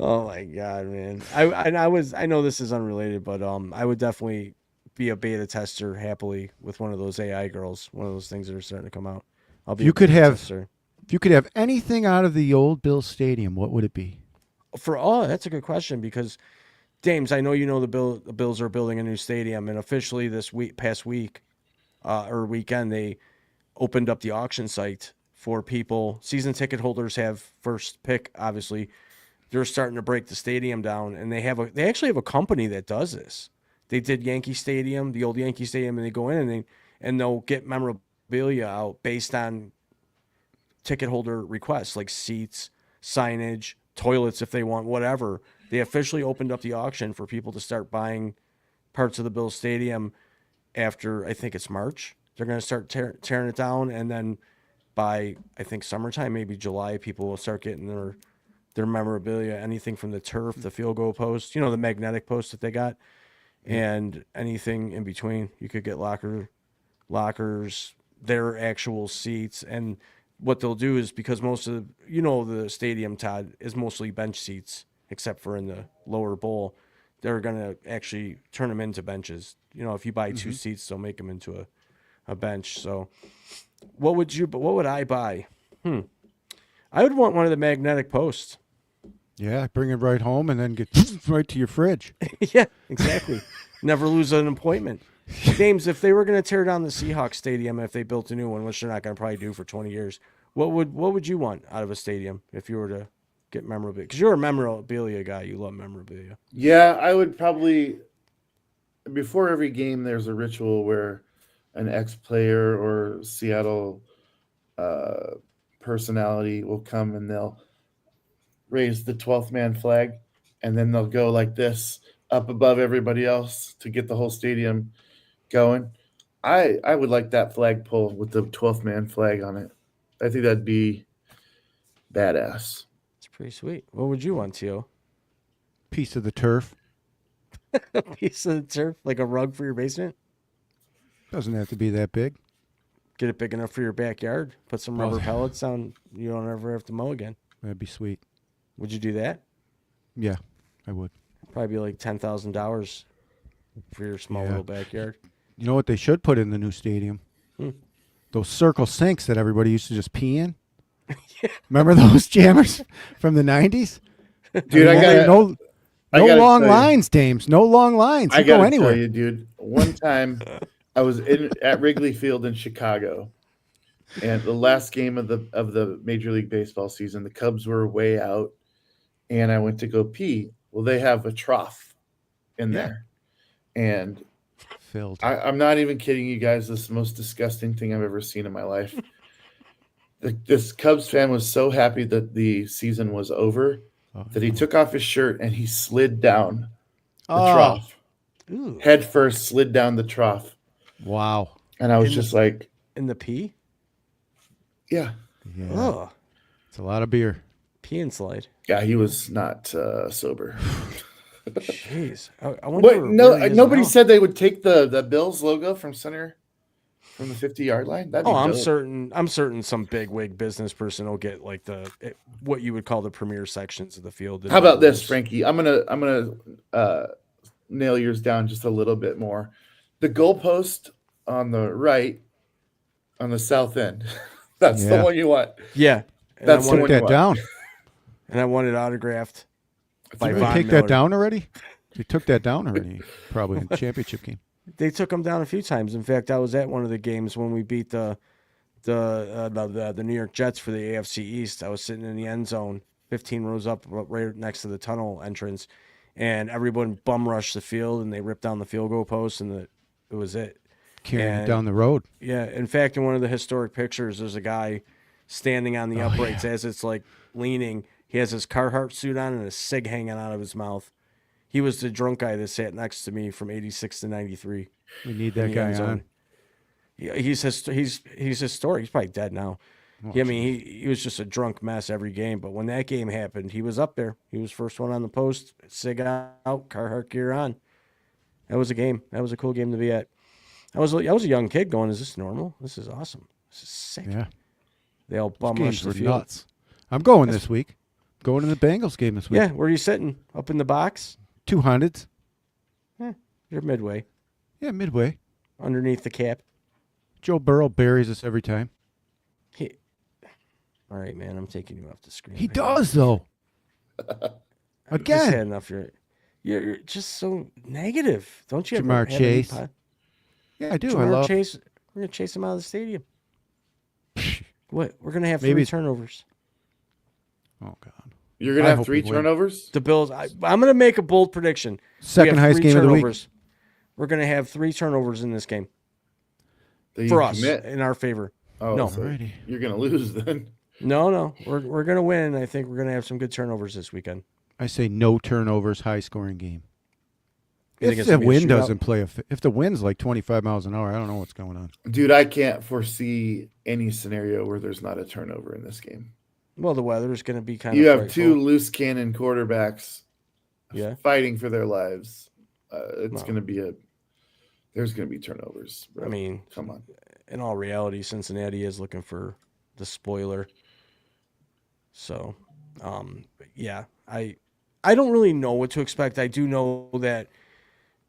B: Oh my God, man! I know this is unrelated, but I would definitely be a beta tester happily with one of those AI girls, one of those things that are starting to come out. I'll be a beta tester.
D: If you could have anything out of the old Bill Stadium, what would it be?
B: That's a good question because James, I know you know the Bills are building a new stadium, and officially this past week, or weekend, they opened up the auction site for people. Season ticket holders have first pick. Obviously, they're starting to break the stadium down, and they actually have a company that does this. They did Yankee Stadium, the old Yankee Stadium, and they go in and they'll get memorabilia out based on ticket holder requests, like seats, signage, toilets if they want, whatever. They officially opened up the auction for people to start buying parts of the Bills Stadium after, I think it's March. They're going to start tearing it down, and then by, I think, summertime, maybe July, people will start getting their memorabilia, anything from the turf, the field goal post, the magnetic post that they got, and anything in between. You could get lockers, their actual seats, and what they'll do is, because most of the stadium, Todd, is mostly bench seats, except for in the lower bowl, they're going to actually turn them into benches. If you buy two seats, they'll make them into a bench. So what would I buy? I would want one of the magnetic posts.
D: Yeah, bring it right home and then get right to your fridge.
B: Yeah, exactly. Never lose an appointment. James, if they were going to tear down the Seahawks stadium, if they built a new one, which they're not going to probably do for 20 years, what would you want out of a stadium if you were to get memorabilia? Because you're a memorabilia guy. You love memorabilia.
A: Yeah, I would probably, before every game, there's a ritual where an ex-player or Seattle personality will come and they'll raise the 12th man flag, and then they'll go like this up above everybody else to get the whole stadium going. I would like that flagpole with the 12th man flag on it. I think that'd be badass.
B: It's pretty sweet. What would you want, Tio?
D: Piece of the turf.
B: A piece of the turf, like a rug for your basement?
D: Doesn't have to be that big.
B: Get it big enough for your backyard. Put some rubber pellets on. You don't ever have to mow again.
D: That'd be sweet.
B: Would you do that?
D: Yeah, I would.
B: Probably be like $10,000 for your small little backyard.
D: You know what they should put in the new stadium? Those circle sinks that everybody used to just pee in. Remember those jammers from the 90s?
A: Dude, I got
D: no long lines, Dames. No long lines.
A: I gotta
D: anywhere.
A: tell you, dude. One time, I was at Wrigley Field in Chicago, and the last game of the Major League Baseball season, the Cubs were way out, and I went to go pee. Well, they have a trough in there, and
D: filled.
A: I'm not even kidding you guys. This is the most disgusting thing I've ever seen in my life. This Cubs fan was so happy that the season was over that he took off his shirt and he slid down the trough.
B: Ooh.
A: Head first, slid down the trough.
D: Wow.
A: And I was just like...
B: In the pee?
A: Yeah.
B: Oh.
D: It's a lot of beer.
B: Pee and slide.
A: Yeah, he was not sober.
B: Jeez. I wonder
A: nobody said they would take the Bills logo from center from the 50-yard line.
B: I'm certain some big wig business person will get like what you would call the premier sections of the field.
A: How about this, Frankie? I'm gonna nail yours down just a little bit more. The goalpost on the right, on the south end. That's the one you want.
B: Yeah,
A: that's the one you want.
D: Down.
B: And I want it autographed.
D: Did they take that down already? They took that down already, probably in the championship game.
B: They took them down a few times. In fact, I was at one of the games when we beat the New York Jets for the AFC East. I was sitting in the end zone, 15 rows up, right next to the tunnel entrance, and everyone bum rushed the field, and they ripped down the field goal post, and it was it.
D: Carrying it down the road.
B: Yeah. In fact, in one of the historic pictures, there's a guy standing on the uprights as it's like leaning. He has his Carhartt suit on and a cig hanging out of his mouth. He was the drunk guy that sat next to me from 86 to 93.
D: We need that guy on.
B: Yeah, he's historic. He's probably dead now. I mean, he was just a drunk mess every game. But when that game happened, he was up there. He was first one on the post. Cig out, Carhartt gear on. That was a game. That was a cool game to be at. I was a young kid going, is this normal? This is awesome. This is sick.
D: Yeah.
B: They all bum rushed the field.
D: Nuts. I'm going this week. Going to the Bengals game this week.
B: Yeah, where are you sitting? Up in the box?
D: 200s.
B: You're midway.
D: Yeah, midway.
B: Underneath the cap.
D: Joe Burrow buries us every time.
B: All right, man, I'm taking you off the screen.
D: He does, though.
B: I've just had enough. You're just so negative. Don't you
D: Jamar
B: ever
D: Chase?
B: Have
D: Yeah, I do.
B: Jamar Chase. We're going to chase him out of the stadium. What? We're going to have three turnovers.
D: Oh, God.
A: You're going to have 3 turnovers?
B: The Bills. I'm going to make a bold prediction.
D: Second highest game of the week.
B: We're going to have 3 turnovers in this game.
A: That
B: for us, in our favor.
A: Oh,
B: no.
A: So you're going to lose then.
B: No. We're going to win. I think we're going to have some good turnovers this weekend.
D: I say no turnovers, high-scoring game.
B: If
D: the wind doesn't play, if the wind's like 25 miles an hour, I don't know what's going on.
A: Dude, I can't foresee any scenario where there's not a turnover in this game.
B: Well, the weather is going to be kind
A: of. You have
B: frightful.
A: 2 loose cannon quarterbacks, fighting for their lives. There's going to be turnovers. Bro.
B: I mean,
A: come on.
B: In all reality, Cincinnati is looking for the spoiler. So, I don't really know what to expect. I do know that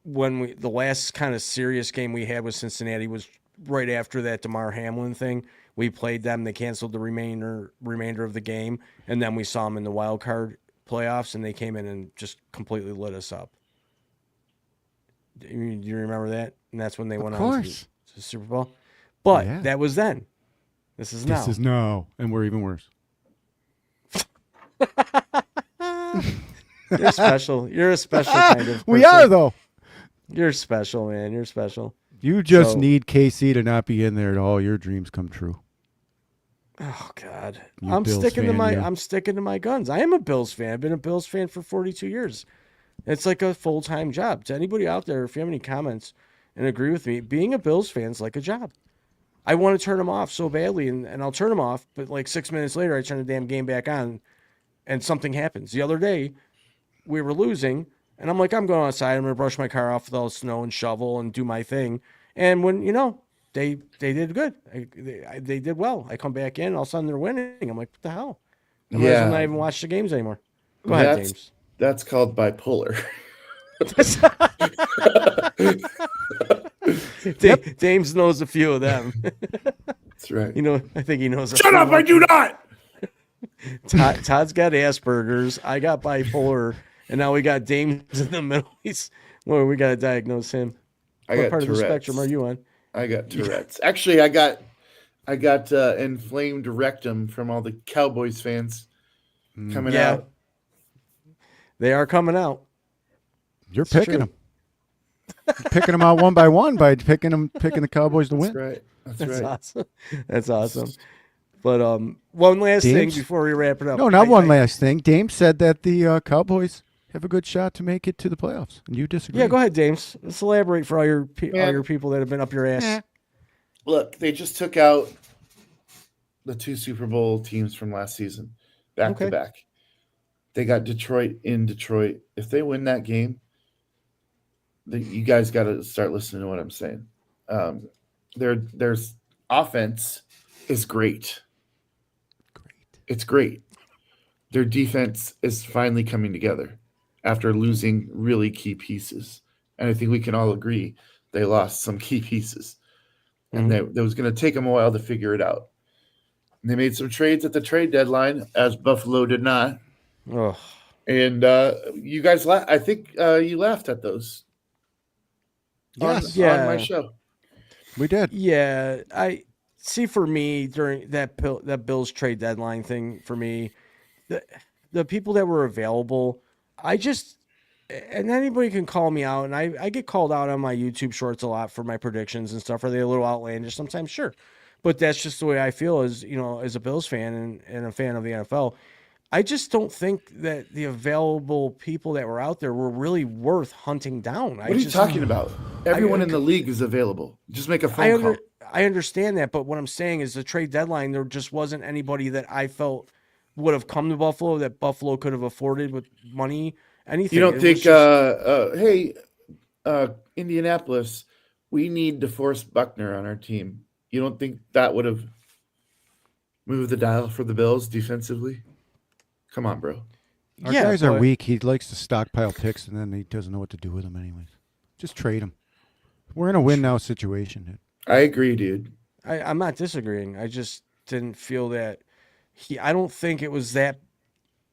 B: when the last kind of serious game we had with Cincinnati was right after that DeMar Hamlin thing. We played them. They canceled the remainder of the game, and then we saw them in the wild card playoffs, and they came in and just completely lit us up. Do you remember that? And that's when they went on to the Super Bowl. But that was then. This is now.
D: This is now, and we're even worse.
B: You're special. You're a special kind of person.
D: We are, though.
B: You're special, man. You're special.
D: You just need KC to not be in there, and all your dreams come true.
B: Oh God, I'm sticking to my guns. I am a Bills fan. I've been a Bills fan for 42 years. It's like a full-time job. To anybody out there, if you have any comments and agree with me, being a Bills fan is like a job. I want to turn them off so badly, and I'll turn them off, but like 6 minutes later, I turn the damn game back on, and something happens. The other day, we were losing, and I'm like, I'm going outside. I'm going to brush my car off with all the snow and shovel and do my thing. And when, they did good. They did well. I come back in, and all of a sudden they're winning. I'm like, what the hell? I might as well not even watch the games anymore. Go ahead, James.
A: That's called bipolar.
B: James knows a few of them.
A: That's right.
B: I think he knows.
A: Shut up! I do not.
B: Todd's got Asperger's. I got bipolar, and now we got James in the middle. We got to diagnose him. What part
A: Tourette's.
B: of the spectrum are you on?
A: I got Tourette's. Actually, I got inflamed rectum from all the Cowboys fans coming out.
B: They are coming out.
D: You're picking them. Picking them out one by one by picking the Cowboys to win.
A: That's right.
B: Awesome. That's awesome. But one last thing before we wrap it up.
D: No, not one last thing. Dame said that the Cowboys have a good shot to make it to the playoffs, and you disagree.
B: Yeah, go ahead, James. Let's elaborate for all your people that have been up your ass.
A: Look, they just took out the 2 Super Bowl teams from last season, back to back. They got Detroit in Detroit. If they win that game, you guys got to start listening to what I'm saying. Their offense is great. It's great. Their defense is finally coming together after losing really key pieces. And I think we can all agree they lost some key pieces. And it was going to take them a while to figure it out. And they made some trades at the trade deadline, as Buffalo did not.
B: Oh.
A: And you guys, I think you laughed at those. On my show.
D: We did.
B: Yeah, I see. For me, during that Bills trade deadline thing, for me, the people that were available, and anybody can call me out, and I get called out on my YouTube shorts a lot for my predictions and stuff. Are they a little outlandish sometimes? Sure, but that's just the way I feel as a Bills fan and a fan of the NFL. I just don't think that the available people that were out there were really worth hunting down.
A: What are you talking about? Everyone in the league is available. Just make a phone call.
B: I understand that, but what I'm saying is the trade deadline, there just wasn't anybody that I felt would have come to Buffalo that Buffalo could have afforded with money, anything.
A: You don't think, hey, Indianapolis, we need DeForest Buckner on our team. You don't think that would have moved the dial for the Bills defensively? Come on, bro.
D: Our guys are weak. He likes to stockpile picks, and then he doesn't know what to do with them anyways. Just trade them. We're in a win-now situation, dude.
A: I agree, dude.
B: I'm not disagreeing. I just didn't feel that I don't think it was that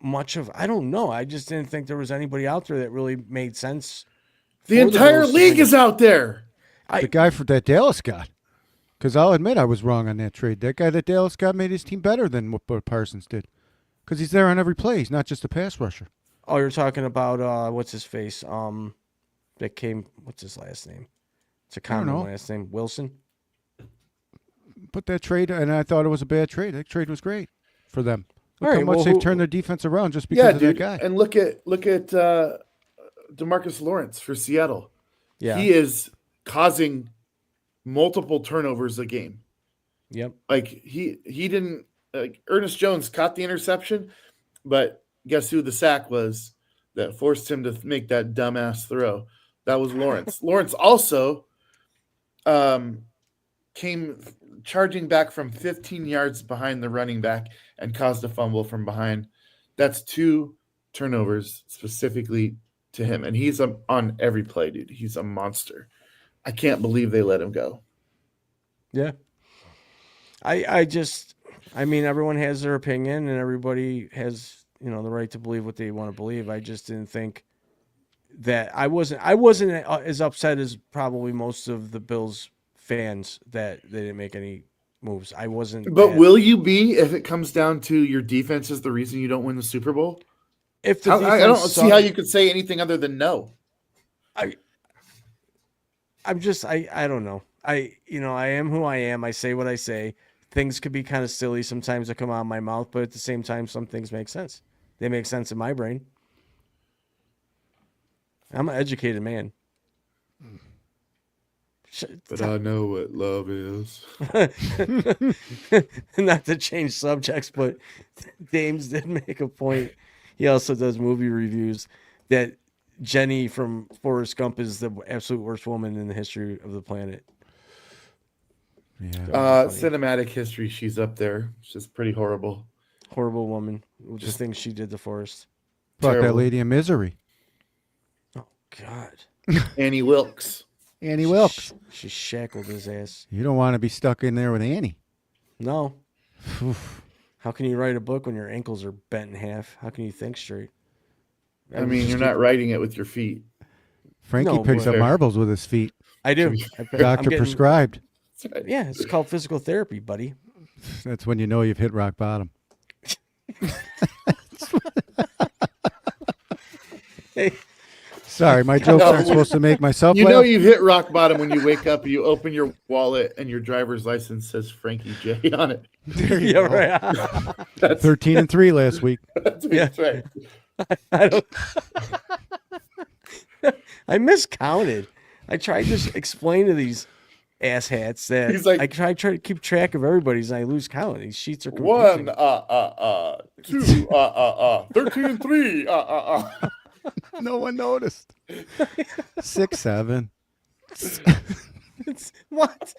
B: much of, I don't know. I just didn't think there was anybody out there that really made sense.
A: The entire league is out there.
D: The guy that Dallas got. Because I'll admit I was wrong on that trade. That guy that Dallas got made his team better than what Parsons did. Because he's there on every play. He's not just a pass rusher.
B: Oh, you're talking about, what's his face? What's his last name? It's a common last name. Wilson?
D: But that trade, and I thought it was a bad trade. That trade was great for them. Look
B: right,
D: how much they've turned their defense around just because of that guy.
A: And look at DeMarcus Lawrence for Seattle.
B: Yeah.
A: He is causing multiple turnovers a game.
B: Yep.
A: Like he didn't Ernest Jones caught the interception, but guess who the sack was that forced him to make that dumbass throw? That was Lawrence. Lawrence also came charging back from 15 yards behind the running back and caused a fumble from behind. That's 2 turnovers specifically to him. And he's on every play, dude. He's a monster. I can't believe they let him go.
B: Yeah. I mean, everyone has their opinion and everybody has, the right to believe what they want to believe. I just didn't think that I wasn't as upset as probably most of the Bills fans that they didn't make any moves. I wasn't.
A: But will you be if it comes down to your defense is the reason you don't win the Super Bowl?
B: If the
A: I don't see how you could say anything other than no.
B: I don't know. I am who I am. I say what I say. Things could be kind of silly sometimes that come out of my mouth, but at the same time, some things make sense. They make sense in my brain. I'm an educated man.
A: But I know what love is.
B: Not to change subjects, but Dames did make a point. He also does movie reviews that Jenny from Forrest Gump is the absolute worst woman in the history of the planet.
D: Yeah.
A: Cinematic history, she's up there. She's pretty horrible.
B: Horrible woman. The things she did to Forrest.
D: Brought that lady in misery.
B: Oh, God.
A: Annie Wilkes.
D: Annie Wilkes.
B: She shackled his ass.
D: You don't want to be stuck in there with Annie.
B: No. How can you write a book when your ankles are bent in half? How can you think straight?
A: I mean, you're not writing it with your feet.
D: Frankie picks up marbles with his feet.
B: I do.
D: Doctor prescribed.
B: Yeah, it's called physical therapy, buddy.
D: That's when you know you've hit rock bottom.
B: Hey.
D: Sorry, my jokes aren't supposed to make myself laugh.
A: You know you've hit rock bottom when you wake up, you open your wallet, and your driver's license says Frankie J on it.
D: There you go. Right. That's 13-3 last week.
A: That's right.
B: I miscounted. I tried to explain to these asshats that
A: he's like,
B: I try to keep track of everybody's and I lose count. These sheets are confusing.
A: 1, 2, 13-3,
D: No one noticed. 6, 7.
B: What?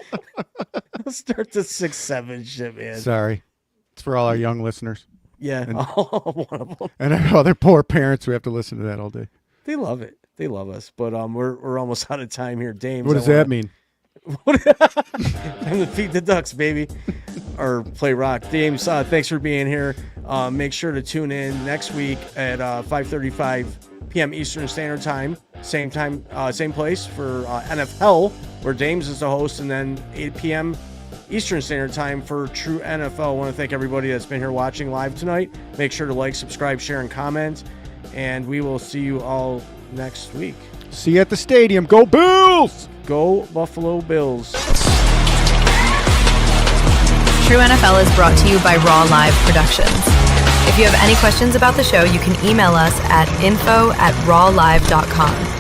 B: Let's start the 6, 7 shit, man.
D: Sorry. It's for all our young listeners.
B: Yeah, and, one of them.
D: And our other poor parents who have to listen to that all day.
B: They love it. They love us. But we're almost out of time here. Dames.
D: What does that mean?
B: Time to feed the ducks, baby. Or play rock. Dames, thanks for being here. Make sure to tune in next week at 5:35 p.m. Eastern Standard Time. Same place for NFL, where Dames is the host, and then 8 p.m. Eastern Standard Time for True NFL. I want to thank everybody that's been here watching live tonight. Make sure to like, subscribe, share, and comment. And we will see you all next week.
D: See you at the stadium. Go Bills!
B: Go Buffalo Bills.
C: True NFL is brought to you by Raw Live Productions. If you have any questions about the show, you can email us at info@rawlive.com.